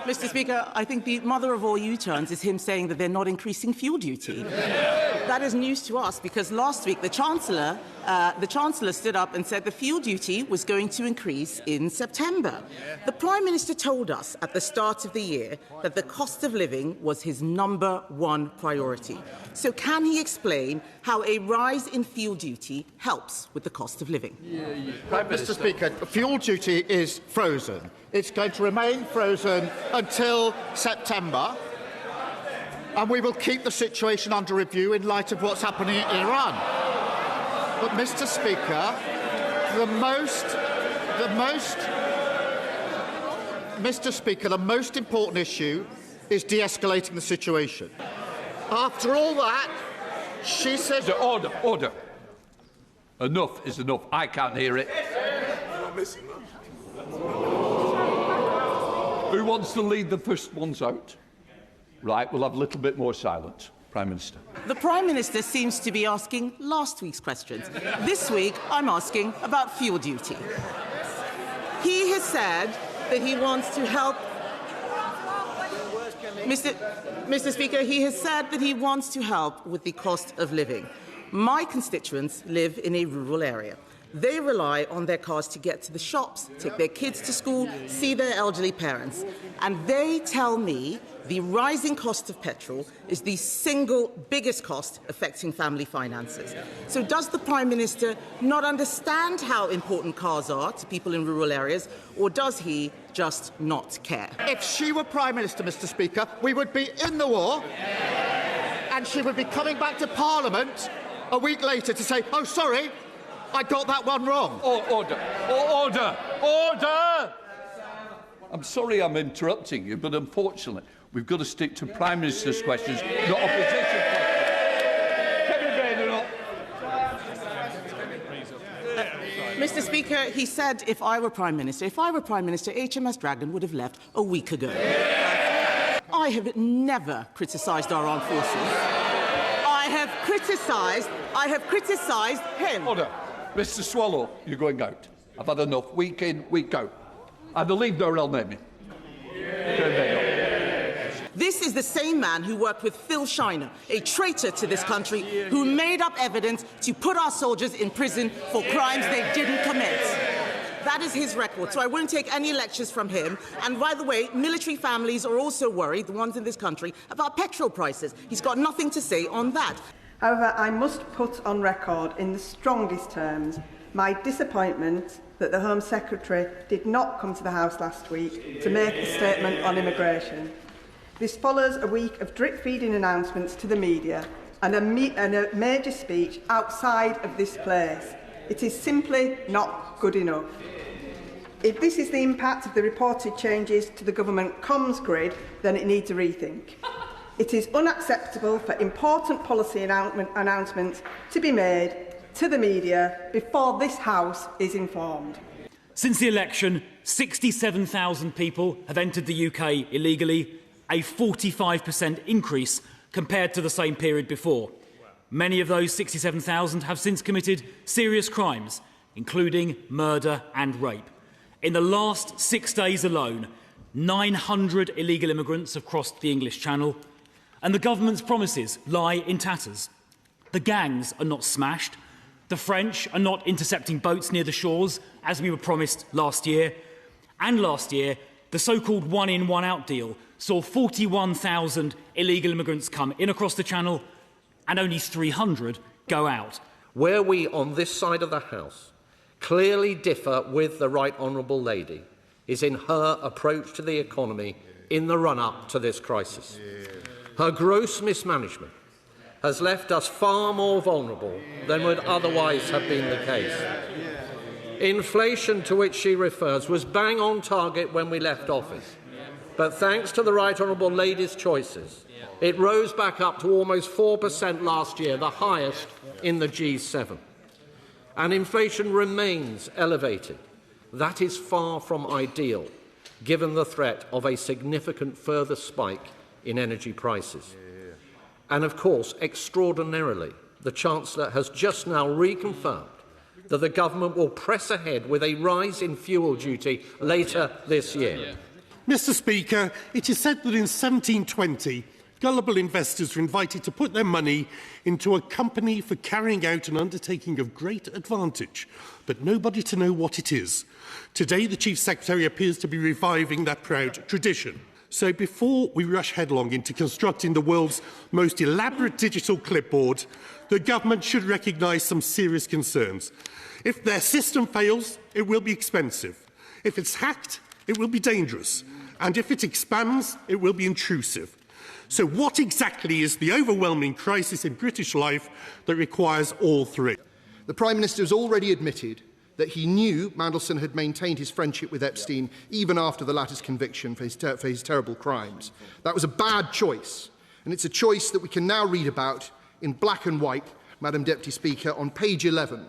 Mr. Speaker, I think the mother of all U-turns is him saying that they're not increasing fuel duty. That is news to us because last week the Chancellor stood up and said the fuel duty was going to increase in September. The Prime Minister told us at the start of the year that the cost of living was his #1 priority. So can he explain how a rise in fuel duty helps with the cost of living? Mr. Speaker, fuel duty is frozen. It's going to remain frozen until September, and we will keep the situation under review in light of what's happening in Iran. But, Mr. Speaker, the most important issue is de-escalating the situation. After all that, she said... Order, order. Enough is enough. I can't hear it. Who wants to lead the first ones out? Right, we'll have a little bit more silence. Prime Minister. The Prime Minister seems to be asking last week's questions. This week, I'm asking about fuel duty. He has said that he wants to help... Mr. Speaker, he has said that he wants to help with the cost of living. My constituents live in a rural area. They rely on their cars to get to the shops, take their kids to school, see their elderly parents. And they tell me the rising cost of petrol is the single biggest cost affecting family finances. So does the Prime Minister not understand how important cars are to people in rural areas, or does he just not care? If she were Prime Minister, Mr. Speaker, we would be in the war, and she would be coming back to Parliament a week later to say, oh, sorry, I got that one wrong. Order! Order! Order! I'm sorry I'm interrupting you, but unfortunately, we've got to stick to Prime Minister's questions, not opposition questions. Kemi Badenoch. Mr. Speaker, he said if I were Prime Minister, HMS Dragon would have left a week ago. I have never criticised our armed forces. I have criticised him. Order. Mr. Swallow, you're going out. I've had enough. Week in, week out. Either leave or elmate me. This is the same man who worked with Phil Shiner, a traitor to this country, who made up evidence to put our soldiers in prison for crimes they didn't commit. That is his record, so I won't take any lectures from him. And by the way, military families are also worried, the ones in this country, about petrol prices. He's got nothing to say on that. However, I must put on record in the strongest terms my disappointment that the Home Secretary did not come to the House last week to make a statement on immigration. This follows a week of drip-feeding announcements to the media and a major speech outside of this place. It is simply not good enough. If this is the impact of the reported changes to the government comms grid, then it needs a rethink. It is unacceptable for important policy announcements to be made to the media before this House is informed. Since the election, 67,000 people have entered the UK illegally, a 45% increase compared to the same period before. Many of those 67,000 have since committed serious crimes, including murder and rape. In the last 6 days alone, 900 illegal immigrants have crossed the English Channel, and the government's promises lie in tatters. The gangs are not smashed. The French are not intercepting boats near the shores, as we were promised last year. And last year, the so-called one-in, one-out deal saw 41,000 illegal immigrants come in across the Channel and only 300 go out. Where we, on this side of the House, clearly differ with the Right Honourable Lady is in her approach to the economy in the run-up to this crisis. Her gross mismanagement has left us far more vulnerable than would otherwise have been the case. Inflation, to which she refers, was bang on target when we left office. But thanks to the Right Honourable Lady's choices, it rose back up to almost 4% last year, the highest in the G7. And inflation remains elevated. That is far from ideal, given the threat of a significant further spike in energy prices. And of course, extraordinarily, the Chancellor has just now reconfirmed that the government will press ahead with a rise in fuel duty later this year. Mr. Speaker, it is said that in 1720, gullible investors were invited to put their money into a company for carrying out an undertaking of great advantage, but nobody to know what it is. Today, the Chief Secretary appears to be reviving that proud tradition. So before we rush headlong into constructing the world's most elaborate digital clipboard, the government should recognise some serious concerns. If their system fails, it will be expensive. If it's hacked, it will be dangerous. And if it expands, it will be intrusive. So what exactly is the overwhelming crisis in British life that requires all three? The Prime Minister has already admitted that he knew Mandelson had maintained his friendship with Epstein even after the latter's conviction for his terrible crimes. That was a bad choice, and it's a choice that we can now read about in black and white, Madam Deputy Speaker, on page 11,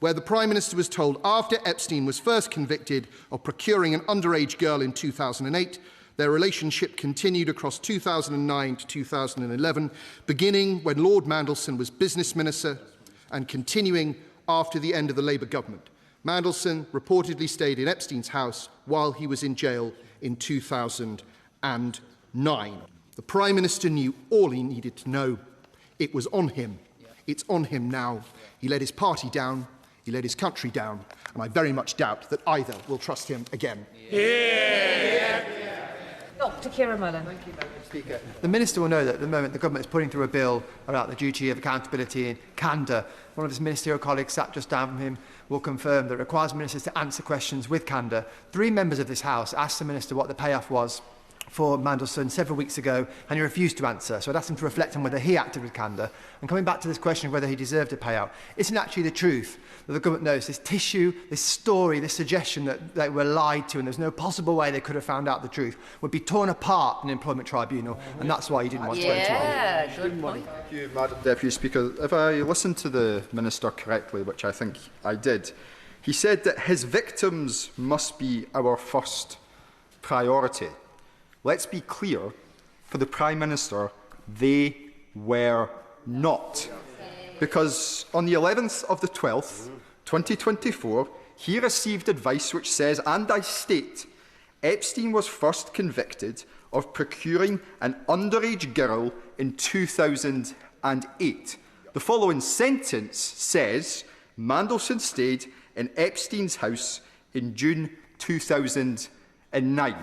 where the Prime Minister was told after Epstein was first convicted of procuring an underage girl in 2008, their relationship continued across 2009 to 2011, beginning when Lord Mandelson was Business Minister and continuing after the end of the Labour government. Mandelson reportedly stayed in Epstein's house while he was in jail in 2009. The Prime Minister knew all he needed to know. It was on him. It's on him now. He let his party down, he let his country down, and I very much doubt that either will trust him again. Dr. Keir Starmer. Thank you, Madam Speaker. The Minister will know that at the moment the Government is putting through a bill about the duty of accountability and candour. One of his ministerial colleagues sat just down from him will confirm that it requires ministers to answer questions with candour. 3 members of this House asked the Minister what the payoff was for Mandelson several weeks ago, and he refused to answer. So I'd ask him to reflect on whether he acted with candour. And coming back to this question of whether he deserved a payout, isn't actually the truth that the government knows this tissue, this story, this suggestion that they were lied to and there's no possible way they could have found out the truth would be torn apart in an employment tribunal, and that's why he didn't want to enter it. Good point. Thank you, Madam Deputy Speaker. If I listened to the Minister correctly, which I think I did, he said that his victims must be our first priority. Let's be clear, for the Prime Minister, they were not. Because on the 11th of the 12th, 2024, he received advice which says, and I state, Epstein was first convicted of procuring an underage girl in 2008. The following sentence says, Mandelson stayed in Epstein's house in June 2009.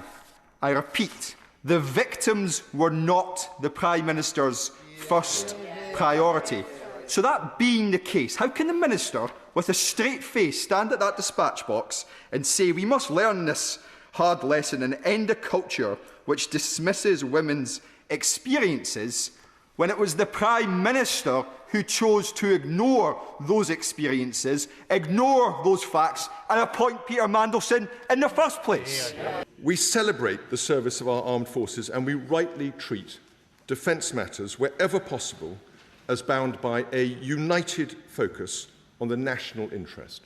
I repeat, the victims were not the Prime Minister's first priority. So that being the case, how can the Minister, with a straight face, stand at that dispatch box and say we must learn this hard lesson and end a culture which dismisses women's experiences when it was the Prime Minister who chose to ignore those experiences, ignore those facts and appoint Peter Mandelson in the first place? We celebrate the service of our armed forces and we rightly treat defence matters, wherever possible, as bound by a united focus on the national interest.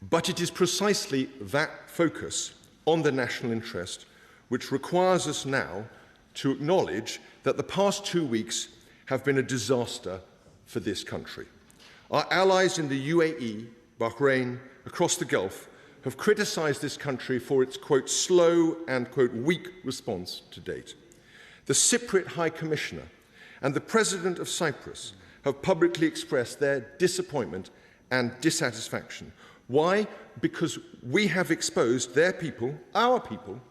But it is precisely that focus on the national interest which requires us now to acknowledge that the past 2 weeks have been a disaster for this country. Our allies in the UAE, Bahrain, across the Gulf, have criticised this country for its, quote, slow and, quote, weak response to date. The Cypriot High Commissioner and the President of Cyprus have publicly expressed their disappointment and dissatisfaction. Why? Because we have exposed their people, our people,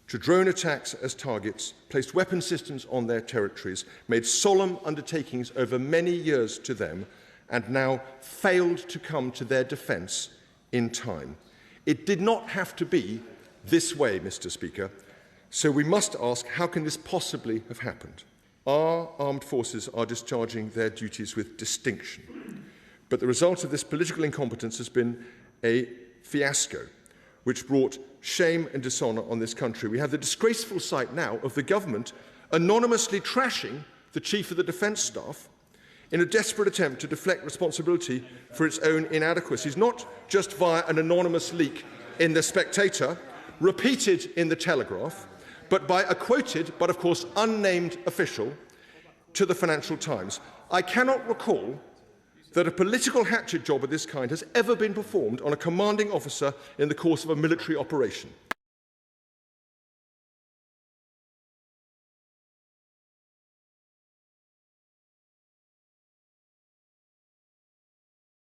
to drone attacks as targets, placed weapon systems on their territories, made solemn undertakings over many years to them, and now failed to come to their defence in time. It did not have to be this way, Mr. Speaker, so we must ask, how can this possibly have happened? Our armed forces are discharging their duties with distinction, but the result of this political incompetence has been a fiasco, which brought shame and dishonour on this country. We have the disgraceful sight now of the government anonymously trashing the Chief of the Defence Staff in a desperate attempt to deflect responsibility for its own inadequacies, not just via an anonymous leak in The Spectator, repeated in The Telegraph, but by a quoted, but of course unnamed official to the Financial Times. I cannot recall that a political hatchet job of this kind has ever been performed on a commanding officer in the course of a military operation.